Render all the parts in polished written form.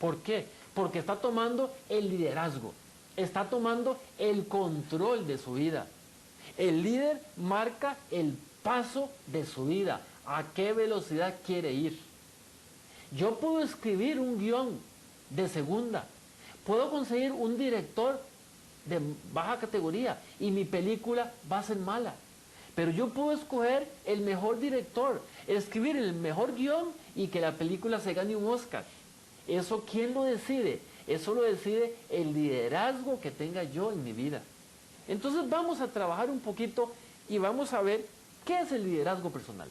¿Por qué? Porque está tomando el liderazgo, está tomando el control de su vida. El líder marca el paso de su vida, a qué velocidad quiere ir. Yo puedo escribir un guión de segunda, puedo conseguir un director de baja categoría y mi película va a ser mala. Pero yo puedo escoger el mejor director, escribir el mejor guión y que la película se gane un Oscar. ¿Eso quién lo decide? Eso lo decide el liderazgo que tenga yo en mi vida. Entonces vamos a trabajar un poquito y vamos a ver qué es el liderazgo personal.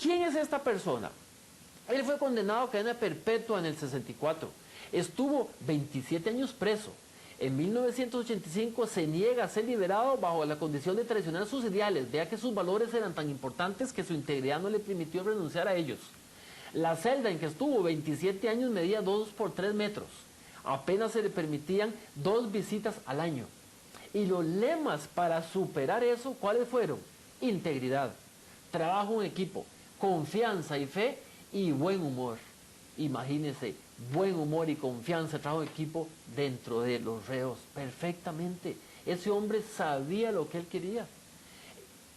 ¿Quién es esta persona? Él fue condenado a cadena perpetua en el 64. Estuvo 27 años preso. En 1985 se niega a ser liberado bajo la condición de traicionar sus ideales. Vea que sus valores eran tan importantes que su integridad no le permitió renunciar a ellos. La celda en que estuvo 27 años medía 2 por 3 metros. Apenas se le permitían 2 visitas al año. Y los lemas para superar eso, ¿cuáles fueron? Integridad, trabajo en equipo, confianza y fe y buen humor. Imagínense, buen humor y confianza, trabajo en equipo dentro de los reos, perfectamente. Ese hombre sabía lo que él quería.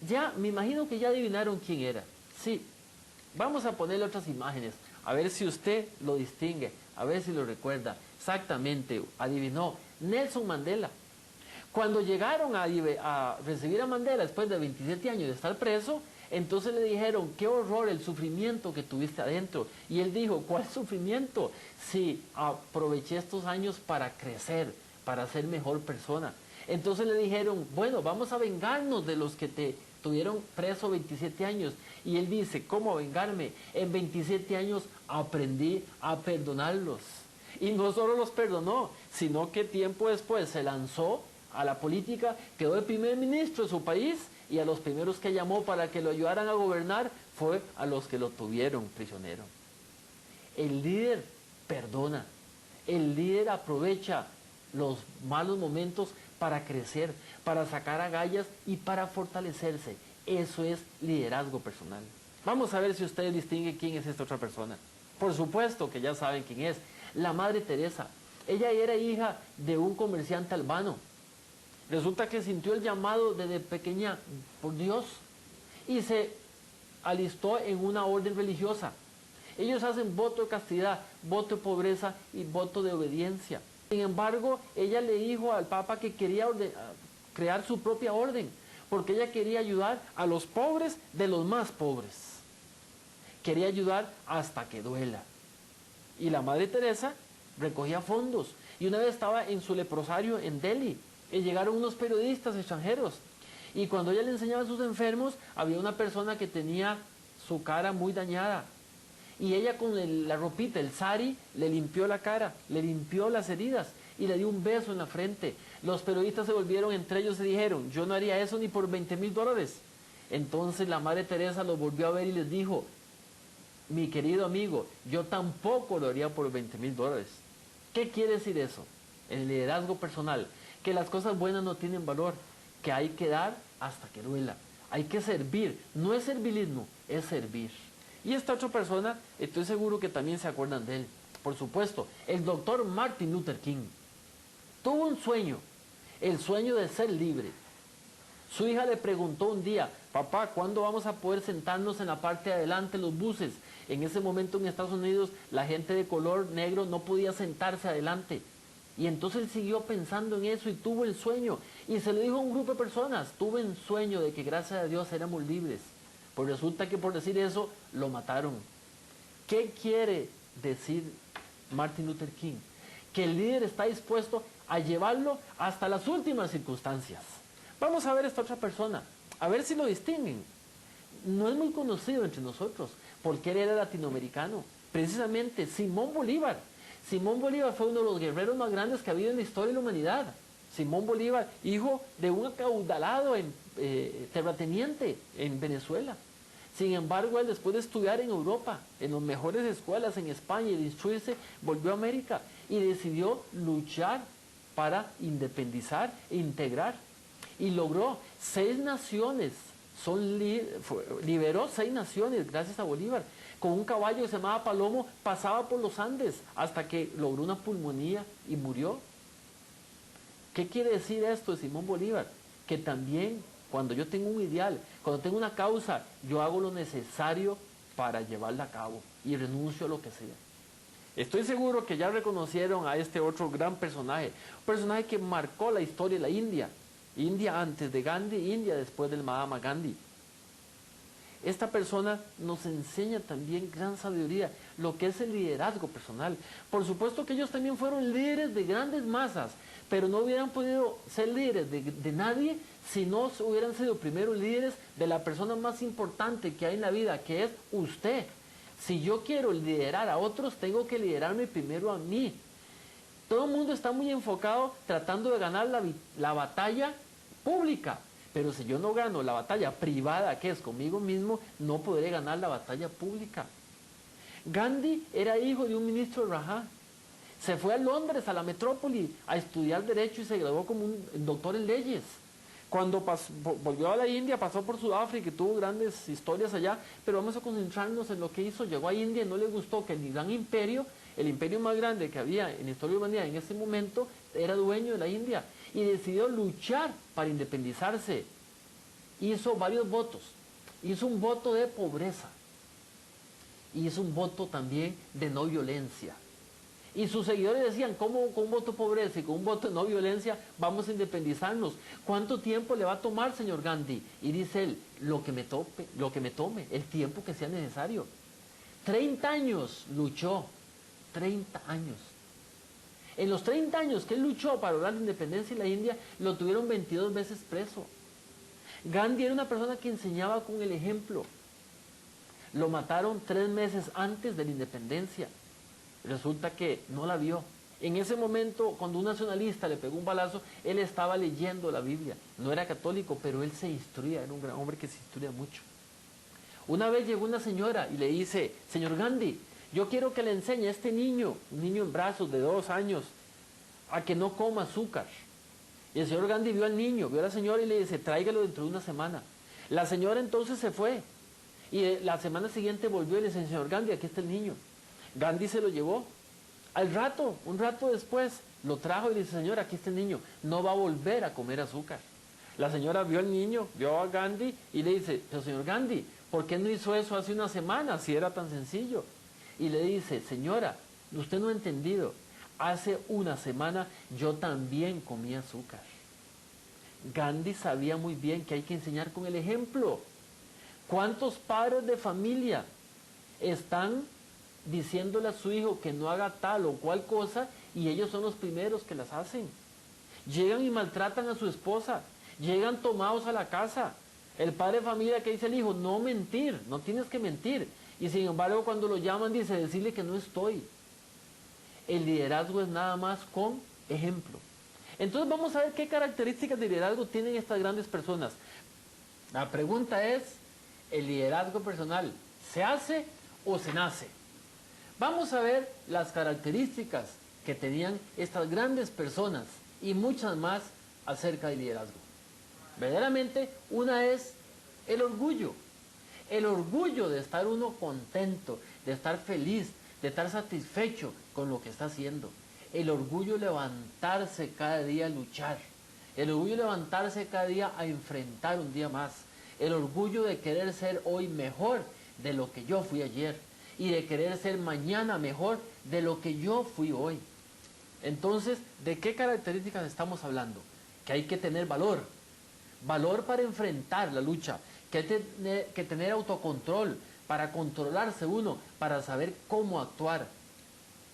Ya, me imagino que ya adivinaron quién era. Sí, vamos a ponerle otras imágenes, a ver si usted lo distingue, a ver si lo recuerda. Exactamente, adivinó, Nelson Mandela. Cuando llegaron a recibir a Mandela después de 27 años de estar preso, entonces le dijeron, qué horror el sufrimiento que tuviste adentro. Y él dijo, ¿cuál sufrimiento? Sí, aproveché estos años para crecer, para ser mejor persona. Entonces le dijeron, bueno, vamos a vengarnos de los que te tuvieron preso 27 años. Y él dice, ¿cómo vengarme? En 27 años aprendí a perdonarlos. Y no solo los perdonó, sino que tiempo después se lanzó a la política, quedó el primer ministro de su país y a los primeros que llamó para que lo ayudaran a gobernar fue a los que lo tuvieron prisionero. El líder perdona, el líder aprovecha los malos momentos para crecer, para sacar agallas y para fortalecerse. Eso es liderazgo personal. Vamos a ver si ustedes distinguen quién es esta otra persona. Por supuesto que ya saben quién es, la Madre Teresa. Ella era hija de un comerciante albano. Resulta que sintió el llamado desde pequeña por Dios y se alistó en una orden religiosa. Ellos hacen voto de castidad, voto de pobreza y voto de obediencia. Sin embargo, ella le dijo al Papa que quería crear su propia orden, porque ella quería ayudar a los pobres de los más pobres. Quería ayudar hasta que duela. Y la Madre Teresa recogía fondos. Y una vez estaba en su leprosario en Delhi. Y llegaron unos periodistas extranjeros. Y cuando ella le enseñaba a sus enfermos, había una persona que tenía su cara muy dañada. Y ella con la ropita, el sari, le limpió la cara, le limpió las heridas y le dio un beso en la frente. Los periodistas se volvieron entre ellos y dijeron, yo no haría eso ni por $20,000. Entonces la Madre Teresa los volvió a ver y les dijo, mi querido amigo, yo tampoco lo haría por $20,000. ¿Qué quiere decir eso? El liderazgo personal, que las cosas buenas no tienen valor, que hay que dar hasta que duela, hay que servir, no es servilismo, es servir. Y esta otra persona, estoy seguro que también se acuerdan de él, por supuesto, el doctor Martin Luther King. Tuvo un sueño, el sueño de ser libre. Su hija le preguntó un día, papá, ¿cuándo vamos a poder sentarnos en la parte de adelante de los buses? En ese momento en Estados Unidos la gente de color negro no podía sentarse adelante. Y entonces él siguió pensando en eso y tuvo el sueño. Y se lo dijo a un grupo de personas, tuve el sueño de que gracias a Dios éramos libres. Pues resulta que por decir eso lo mataron. ¿Qué quiere decir Martin Luther King? Que el líder está dispuesto a llevarlo hasta las últimas circunstancias. Vamos a ver esta otra persona, a ver si lo distinguen. No es muy conocido entre nosotros, porque él era latinoamericano. Precisamente Simón Bolívar. Simón Bolívar fue uno de los guerreros más grandes que ha habido en la historia de la humanidad. Simón Bolívar, hijo de un acaudalado terrateniente en Venezuela. Sin embargo, él después de estudiar en Europa, en las mejores escuelas en España y de instruirse, volvió a América y decidió luchar para independizar e integrar. Y logró 6 naciones, liberó 6 naciones gracias a Bolívar. con un caballo que se llamaba Palomo, pasaba por los Andes hasta que logró una pulmonía y murió. ¿Qué quiere decir esto de Simón Bolívar? Que también cuando yo tengo un ideal, cuando tengo una causa, yo hago lo necesario para llevarla a cabo y renuncio a lo que sea. Estoy seguro que ya reconocieron a este otro gran personaje, un personaje que marcó la historia de la India. India antes de Gandhi, India después del Mahatma Gandhi. Esta persona nos enseña también gran sabiduría, lo que es el liderazgo personal. Por supuesto que ellos también fueron líderes de grandes masas, pero no hubieran podido ser líderes de nadie si no hubieran sido primero líderes de la persona más importante que hay en la vida, que es usted. Si yo quiero liderar a otros, tengo que liderarme primero a mí. Todo el mundo está muy enfocado tratando de ganar la batalla pública. Pero si yo no gano la batalla privada, que es conmigo mismo, no podré ganar la batalla pública. Gandhi era hijo de un ministro de Rajá. Se fue a Londres, a la metrópoli, a estudiar Derecho y se graduó como un doctor en leyes. Cuando volvió a la India, pasó por Sudáfrica y tuvo grandes historias allá, pero vamos a concentrarnos en lo que hizo. Llegó a India y no le gustó que el gran imperio, el imperio más grande que había en la historia de la humanidad en ese momento, era dueño de la India y decidió luchar para independizarse. Hizo varios votos. Hizo un voto de pobreza. Hizo un voto también de no violencia. Y sus seguidores decían, ¿cómo con un voto de pobreza y con un voto de no violencia vamos a independizarnos? ¿Cuánto tiempo le va a tomar, señor Gandhi? Y dice él, lo que me tome, el tiempo que sea necesario. 30 años luchó, 30 años. En los 30 años que él luchó para lograr la independencia de la India, lo tuvieron 22 veces preso. Gandhi era una persona que enseñaba con el ejemplo. Lo mataron 3 meses antes de la independencia. Resulta que no la vio. En ese momento, cuando un nacionalista le pegó un balazo, él estaba leyendo la Biblia. No era católico, pero él se instruía, era un gran hombre que se instruía mucho. Una vez llegó una señora y le dice, señor Gandhi, yo quiero que le enseñe a este niño, un niño en brazos de 2 años, a que no coma azúcar. Y el señor Gandhi vio al niño, vio a la señora y le dice, tráigalo dentro de una semana. La señora entonces se fue. Y la semana siguiente volvió y le dice, señor Gandhi, aquí está el niño. Gandhi se lo llevó. Al rato, un rato después, lo trajo y le dice, señora, aquí está el niño, no va a volver a comer azúcar. La señora vio al niño, vio a Gandhi y le dice, pero señor Gandhi, ¿por qué no hizo eso hace una semana si era tan sencillo? Y le dice, señora, usted no ha entendido, hace una semana yo también comí azúcar. Gandhi sabía muy bien que hay que enseñar con el ejemplo. ¿Cuántos padres de familia están diciéndole a su hijo que no haga tal o cual cosa y ellos son los primeros que las hacen? Llegan y maltratan a su esposa, llegan tomados a la casa. El padre de familia que dice al hijo, no mentir, no tienes que mentir. Y sin embargo cuando lo llaman dice, decirle que no estoy. El liderazgo es nada más con ejemplo. Entonces vamos a ver qué características de liderazgo tienen estas grandes personas. La pregunta es, ¿el liderazgo personal se hace o se nace? Vamos a ver las características que tenían estas grandes personas y muchas más acerca del liderazgo. Verdaderamente, una es el orgullo. El orgullo de estar uno contento, de estar feliz, de estar satisfecho con lo que está haciendo. El orgullo de levantarse cada día a luchar. El orgullo de levantarse cada día a enfrentar un día más. El orgullo de querer ser hoy mejor de lo que yo fui ayer. Y de querer ser mañana mejor de lo que yo fui hoy. Entonces, ¿de qué características estamos hablando? Que hay que tener valor. Valor para enfrentar la lucha. Que hay que tener autocontrol para controlarse uno, para saber cómo actuar.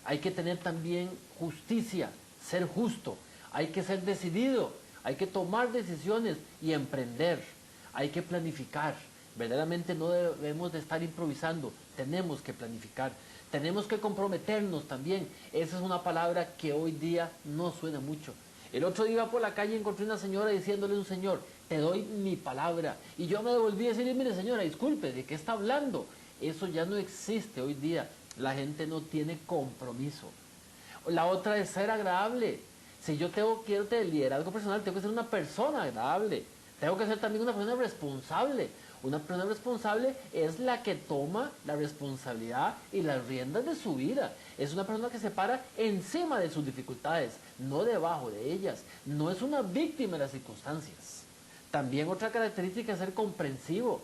Hay que tener también justicia, ser justo. Hay que ser decidido. Hay que tomar decisiones y emprender. Hay que planificar. Verdaderamente no debemos de estar improvisando, tenemos que planificar, tenemos que comprometernos también. Esa es una palabra que hoy día no suena mucho. El otro día iba por la calle y encontré una señora diciéndole a un señor, te doy mi palabra. Y yo me devolví a decirle, mire señora, disculpe, ¿de qué está hablando? Eso ya no existe hoy día, la gente no tiene compromiso. La otra es ser agradable. Si yo quiero tener liderazgo personal, tengo que ser una persona agradable. Tengo que ser también una persona responsable. Una persona responsable es la que toma la responsabilidad y las riendas de su vida. Es una persona que se para encima de sus dificultades, no debajo de ellas. No es una víctima de las circunstancias. También otra característica es ser comprensivo.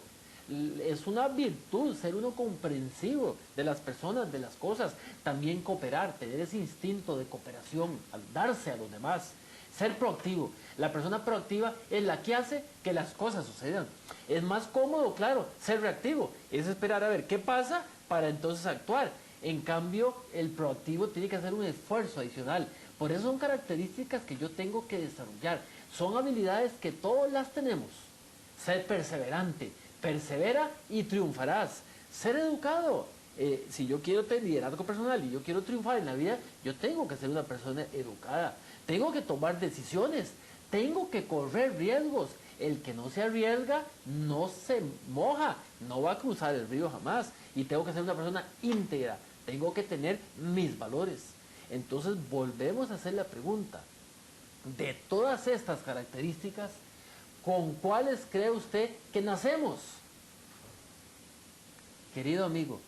Es una virtud ser uno comprensivo de las personas, de las cosas. También cooperar, tener ese instinto de cooperación, darse a los demás. Ser proactivo. La persona proactiva es la que hace que las cosas sucedan. Es más cómodo, claro, ser reactivo. Es esperar a ver qué pasa para entonces actuar. En cambio, el proactivo tiene que hacer un esfuerzo adicional. Por eso son características que yo tengo que desarrollar. Son habilidades que todos las tenemos. Ser perseverante. Persevera y triunfarás. Ser educado. Si yo quiero tener liderazgo personal y yo quiero triunfar en la vida, yo tengo que ser una persona educada. Tengo que tomar decisiones. Tengo que correr riesgos. El que no se arriesga no se moja. No va a cruzar el río jamás. Y tengo que ser una persona íntegra. Tengo que tener mis valores. Entonces volvemos a hacer la pregunta. De todas estas características, ¿con cuáles cree usted que nacemos? Querido amigo,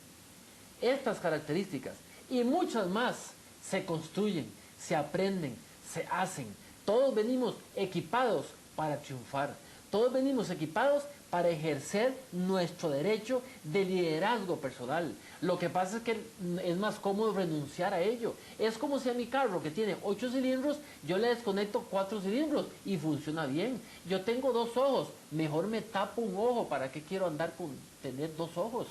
estas características y muchas más se construyen, se aprenden, se hacen. Todos venimos equipados para triunfar. Todos venimos equipados para ejercer nuestro derecho de liderazgo personal. Lo que pasa es que es más cómodo renunciar a ello. Es como si a mi carro, que tiene 8 cilindros, yo le desconecto 4 cilindros y funciona bien. Yo tengo 2 ojos, mejor me tapo un ojo. ¿Para qué quiero andar con tener 2 ojos?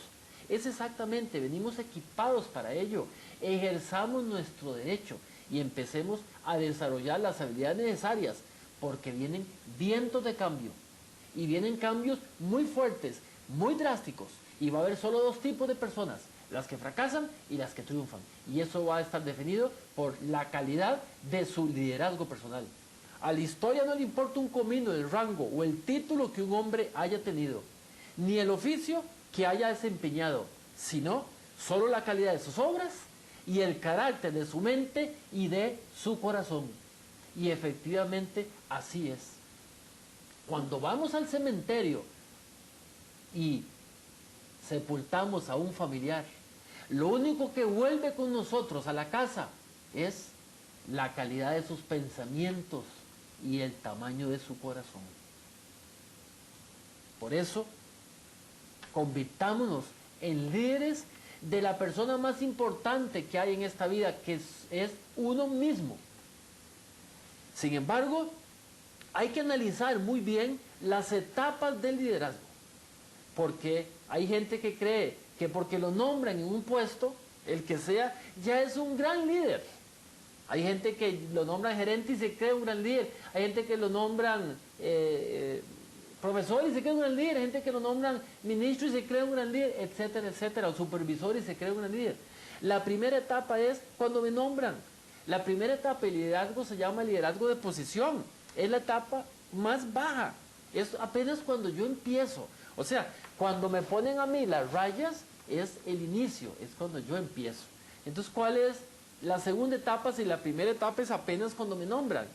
Es exactamente, venimos equipados para ello. Ejerzamos nuestro derecho y empecemos a desarrollar las habilidades necesarias, porque vienen vientos de cambio. Y vienen cambios muy fuertes, muy drásticos. Y va a haber solo 2 tipos de personas, las que fracasan y las que triunfan. Y eso va a estar definido por la calidad de su liderazgo personal. A la historia no le importa un comino, el rango o el título que un hombre haya tenido, ni el oficio que haya desempeñado, sino solo la calidad de sus obras y el carácter de su mente y de su corazón. Y efectivamente así es. Cuando vamos al cementerio y sepultamos a un familiar, lo único que vuelve con nosotros a la casa es la calidad de sus pensamientos y el tamaño de su corazón. Por eso, convirtámonos en líderes de la persona más importante que hay en esta vida, que es uno mismo. Sin embargo, hay que analizar muy bien las etapas del liderazgo, porque hay gente que cree que porque lo nombran en un puesto, el que sea, ya es un gran líder. Hay gente que lo nombran gerente y se cree un gran líder. Hay gente que lo nombran profesor y se cree un gran líder. Hay gente que lo nombran ministro y se cree un gran líder, etcétera, etcétera. O supervisor y se cree un gran líder. La primera etapa es cuando me nombran. La primera etapa de liderazgo se llama liderazgo de posición. Es la etapa más baja. Es apenas cuando yo empiezo. O sea, cuando me ponen a mí las rayas, es el inicio, es cuando yo empiezo. Entonces, ¿cuál es la segunda etapa si la primera etapa es apenas cuando me nombran?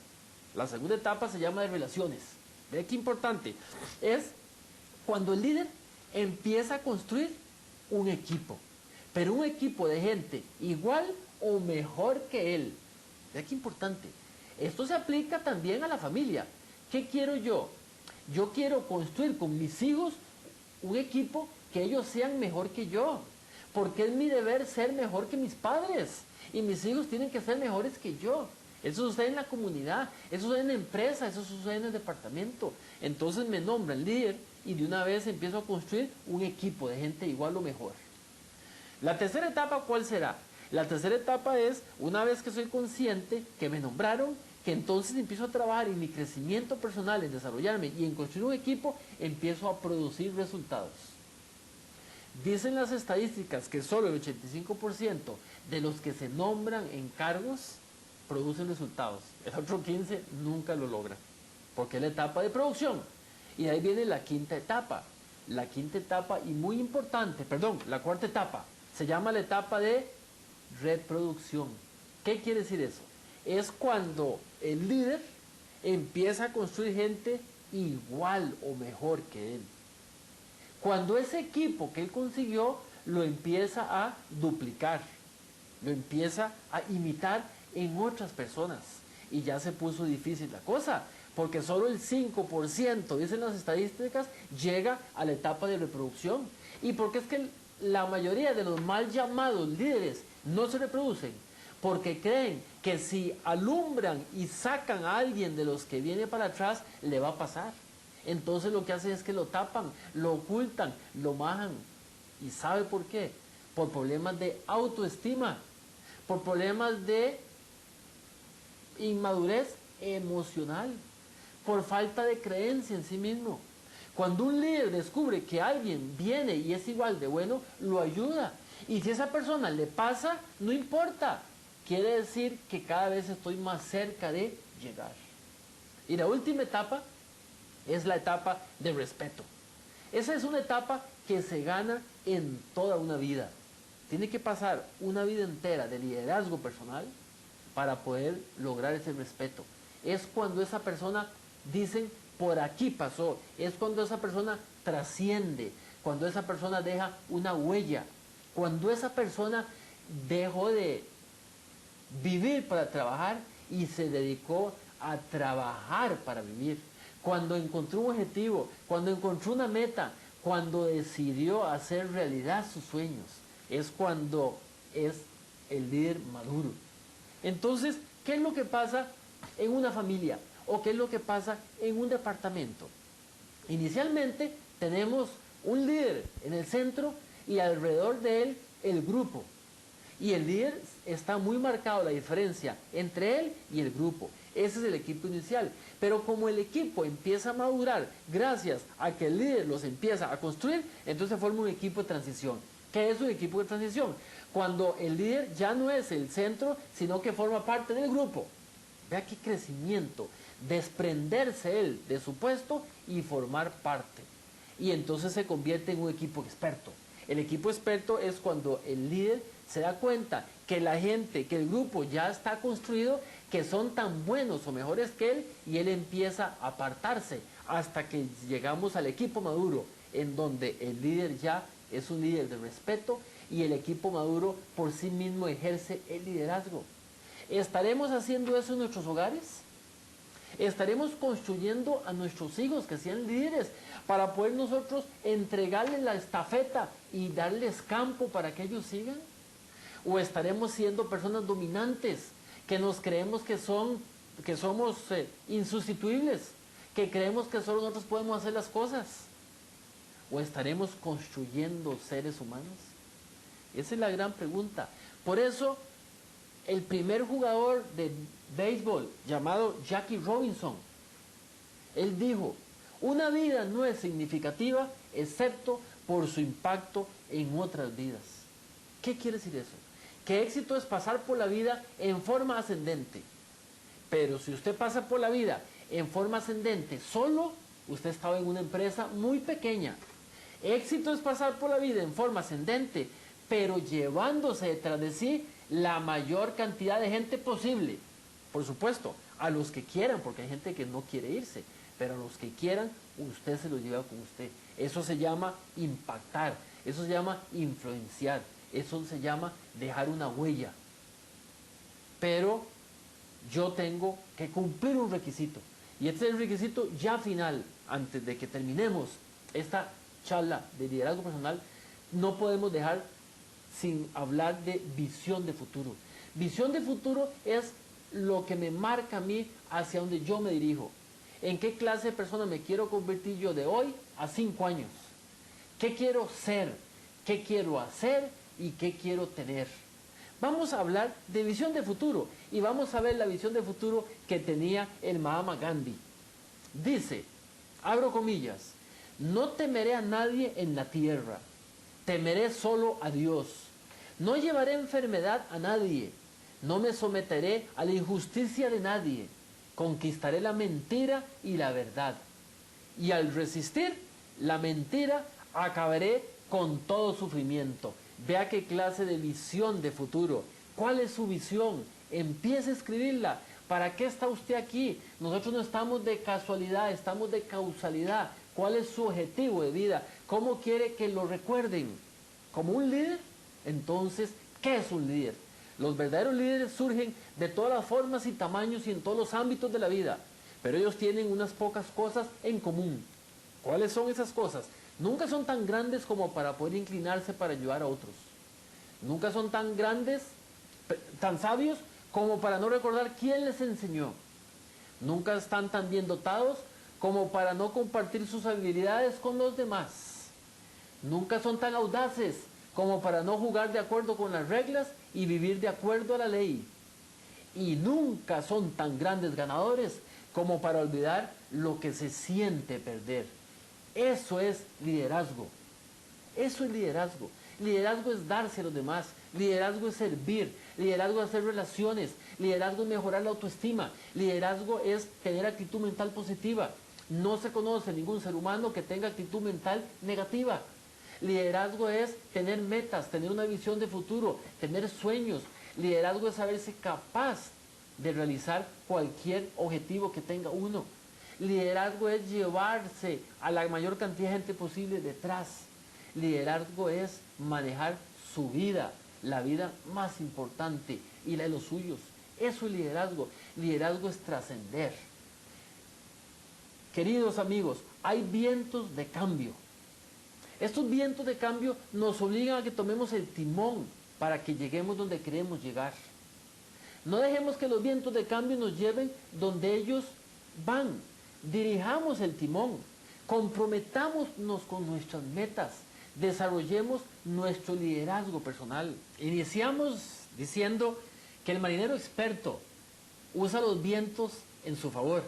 La segunda etapa se llama de relaciones. ¿Ve qué importante? Es cuando el líder empieza a construir un equipo. Pero un equipo de gente igual o mejor que él. ¿Ve qué importante? Esto se aplica también a la familia. ¿Qué quiero yo? Yo quiero construir con mis hijos un equipo que ellos sean mejor que yo. Porque es mi deber ser mejor que mis padres. Y mis hijos tienen que ser mejores que yo. Eso sucede en la comunidad, eso sucede en la empresa, eso sucede en el departamento. Entonces me nombran líder y de una vez empiezo a construir un equipo de gente igual o mejor. La tercera etapa, ¿cuál será? La tercera etapa es, una vez que soy consciente que me nombraron, que entonces empiezo a trabajar en mi crecimiento personal, en desarrollarme y en construir un equipo, empiezo a producir resultados. Dicen las estadísticas que solo el 85% de los que se nombran en cargos producen resultados. El otro 15% nunca lo logra, porque es la etapa de producción. Y de ahí viene la quinta etapa. La quinta etapa, y muy importante, perdón, la cuarta etapa, se llama la etapa de reproducción. ¿Qué quiere decir eso? Es cuando el líder empieza a construir gente igual o mejor que él. Cuando ese equipo que él consiguió lo empieza a duplicar, lo empieza a imitar en otras personas. Y ya se puso difícil la cosa, porque solo el 5%, dicen las estadísticas, llega a la etapa de reproducción. Y porque es que la mayoría de los mal llamados líderes no se reproducen, porque creen que si alumbran y sacan a alguien de los que viene para atrás, le va a pasar. Entonces lo que hacen es que lo tapan, lo ocultan, lo majan. ¿Y sabe por qué? Por problemas de autoestima, por problemas de inmadurez emocional, por falta de creencia en sí mismo. Cuando un líder descubre que alguien viene y es igual de bueno, lo ayuda. Y si a esa persona le pasa, no importa. Quiere decir que cada vez estoy más cerca de llegar. Y la última etapa es la etapa de respeto. Esa es una etapa que se gana en toda una vida. Tiene que pasar una vida entera de liderazgo personal para poder lograr ese respeto. Es cuando esa persona, dicen, por aquí pasó. Es cuando esa persona trasciende, cuando esa persona deja una huella, cuando esa persona dejó de vivir para trabajar y se dedicó a trabajar para vivir. Cuando encontró un objetivo, cuando encontró una meta, cuando decidió hacer realidad sus sueños, es cuando es el líder maduro. Entonces, ¿qué es lo que pasa en una familia? ¿O qué es lo que pasa en un departamento? Inicialmente tenemos un líder en el centro y alrededor de él el grupo. Y el líder está muy marcado la diferencia entre él y el grupo. Ese es el equipo inicial. Pero como el equipo empieza a madurar gracias a que el líder los empieza a construir, entonces se forma un equipo de transición. ¿Qué es un equipo de transición? Cuando el líder ya no es el centro, sino que forma parte del grupo. Vea qué crecimiento, desprenderse él de su puesto y formar parte. Y entonces se convierte en un equipo experto. El equipo experto es cuando el líder se da cuenta que la gente, que el grupo ya está construido, que son tan buenos o mejores que él, y él empieza a apartarse hasta que llegamos al equipo maduro, en donde el líder ya es un líder de respeto y el equipo maduro por sí mismo ejerce el liderazgo. ¿Estaremos haciendo eso en nuestros hogares? ¿Estaremos construyendo a nuestros hijos que sean líderes para poder nosotros entregarles la estafeta y darles campo para que ellos sigan? ¿O estaremos siendo personas dominantes que nos creemos que somos insustituibles, que creemos que solo nosotros podemos hacer las cosas? ¿O estaremos construyendo seres humanos? Esa es la gran pregunta. Por eso, el primer jugador de béisbol llamado Jackie Robinson, él dijo: una vida no es significativa excepto por su impacto en otras vidas. ¿Qué quiere decir eso? Que éxito es pasar por la vida en forma ascendente. Pero si usted pasa por la vida en forma ascendente solo, usted estaba en una empresa muy pequeña. Éxito es pasar por la vida en forma ascendente, pero llevándose detrás de sí la mayor cantidad de gente posible. Por supuesto, a los que quieran, porque hay gente que no quiere irse, pero a los que quieran, usted se los lleva con usted. Eso se llama impactar, eso se llama influenciar, eso se llama dejar una huella. Pero yo tengo que cumplir un requisito, y este es el requisito ya final, antes de que terminemos esta charla de liderazgo personal. No podemos dejar sin hablar de visión de futuro. Visión de futuro es lo que me marca a mí hacia donde yo me dirijo. ¿En qué clase de persona me quiero convertir yo de hoy a 5 años? ¿Qué quiero ser? ¿Qué quiero hacer? ¿Y qué quiero tener? Vamos a hablar de visión de futuro y vamos a ver la visión de futuro que tenía el Mahatma Gandhi. Dice, abro comillas, no temeré a nadie en la tierra, temeré solo a Dios. No llevaré enfermedad a nadie, no me someteré a la injusticia de nadie. Conquistaré la mentira y la verdad. Y al resistir la mentira, acabaré con todo sufrimiento. Vea qué clase de visión de futuro. ¿Cuál es su visión? Empiece a escribirla. ¿Para qué está usted aquí? Nosotros no estamos de casualidad, estamos de causalidad. ¿Cuál es su objetivo de vida? ¿Cómo quiere que lo recuerden? ¿Como un líder? Entonces, ¿qué es un líder? Los verdaderos líderes surgen de todas las formas y tamaños y en todos los ámbitos de la vida, pero ellos tienen unas pocas cosas en común. ¿Cuáles son esas cosas? Nunca son tan grandes como para poder inclinarse para ayudar a otros. Nunca son tan grandes, tan sabios como para no recordar quién les enseñó. Nunca están tan bien dotados como para no compartir sus habilidades con los demás. Nunca son tan audaces como para no jugar de acuerdo con las reglas y vivir de acuerdo a la ley. Y nunca son tan grandes ganadores como para olvidar lo que se siente perder. Eso es liderazgo. Eso es liderazgo. Liderazgo es darse a los demás. Liderazgo es servir. Liderazgo es hacer relaciones. Liderazgo es mejorar la autoestima. Liderazgo es tener actitud mental positiva. No se conoce ningún ser humano que tenga actitud mental negativa. Liderazgo es tener metas, tener una visión de futuro, tener sueños. Liderazgo es saberse capaz de realizar cualquier objetivo que tenga uno. Liderazgo es llevarse a la mayor cantidad de gente posible detrás. Liderazgo es manejar su vida, la vida más importante y la de los suyos. Eso es liderazgo. Liderazgo es trascender. Queridos amigos, hay vientos de cambio. Estos vientos de cambio nos obligan a que tomemos el timón para que lleguemos donde queremos llegar. No dejemos que los vientos de cambio nos lleven donde ellos van. Dirijamos el timón, comprometámonos con nuestras metas, desarrollemos nuestro liderazgo personal. Iniciamos diciendo que el marinero experto usa los vientos en su favor,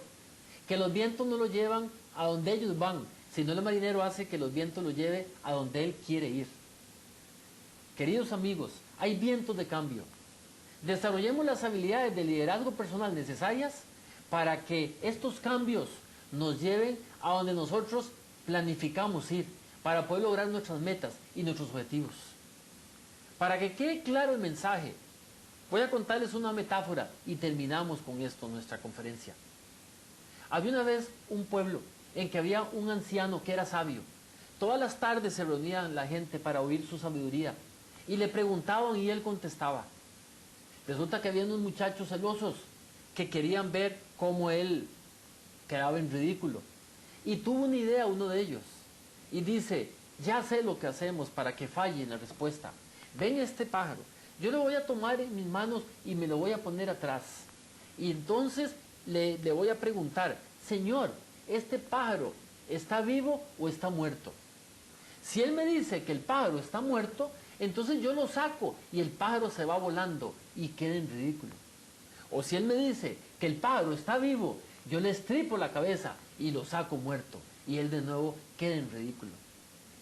que los vientos no lo llevan a donde ellos van, sino el marinero hace que los vientos lo lleve a donde él quiere ir. Queridos amigos, hay vientos de cambio. Desarrollemos las habilidades de liderazgo personal necesarias para que estos cambios nos lleven a donde nosotros planificamos ir, para poder lograr nuestras metas y nuestros objetivos. Para que quede claro el mensaje, voy a contarles una metáfora y terminamos con esto nuestra conferencia. Había una vez un pueblo en que había un anciano que era sabio. Todas las tardes se reunían la gente para oír su sabiduría y le preguntaban y él contestaba. Resulta que había unos muchachos celosos que querían ver cómo él quedaba en ridículo. Y tuvo una idea uno de ellos y dice, ya sé lo que hacemos para que falle en la respuesta. Ven este pájaro, yo lo voy a tomar en mis manos y me lo voy a poner atrás. Y entonces le voy a preguntar, Señor, ¿este pájaro está vivo o está muerto? Si él me dice que el pájaro está muerto, entonces yo lo saco y el pájaro se va volando y queda en ridículo. O si él me dice que el pájaro está vivo, yo le estripo la cabeza y lo saco muerto y él de nuevo queda en ridículo.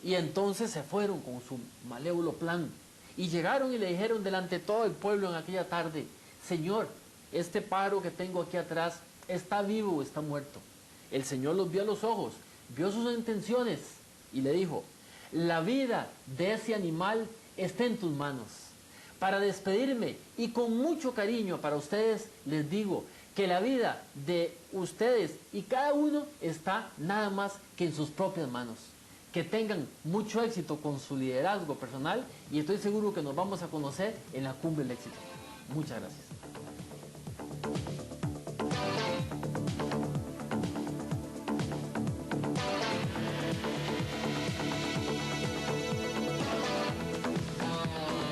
Y entonces se fueron con su malévolo plan y llegaron y le dijeron delante de todo el pueblo en aquella tarde, Señor, este pájaro que tengo aquí atrás, ¿está vivo o está muerto? El Señor los vio a los ojos, vio sus intenciones y le dijo, la vida de ese animal está en tus manos. Para despedirme y con mucho cariño para ustedes les digo que la vida de ustedes y cada uno está nada más que en sus propias manos. Que tengan mucho éxito con su liderazgo personal y estoy seguro que nos vamos a conocer en la Cumbre del Éxito. Muchas gracias.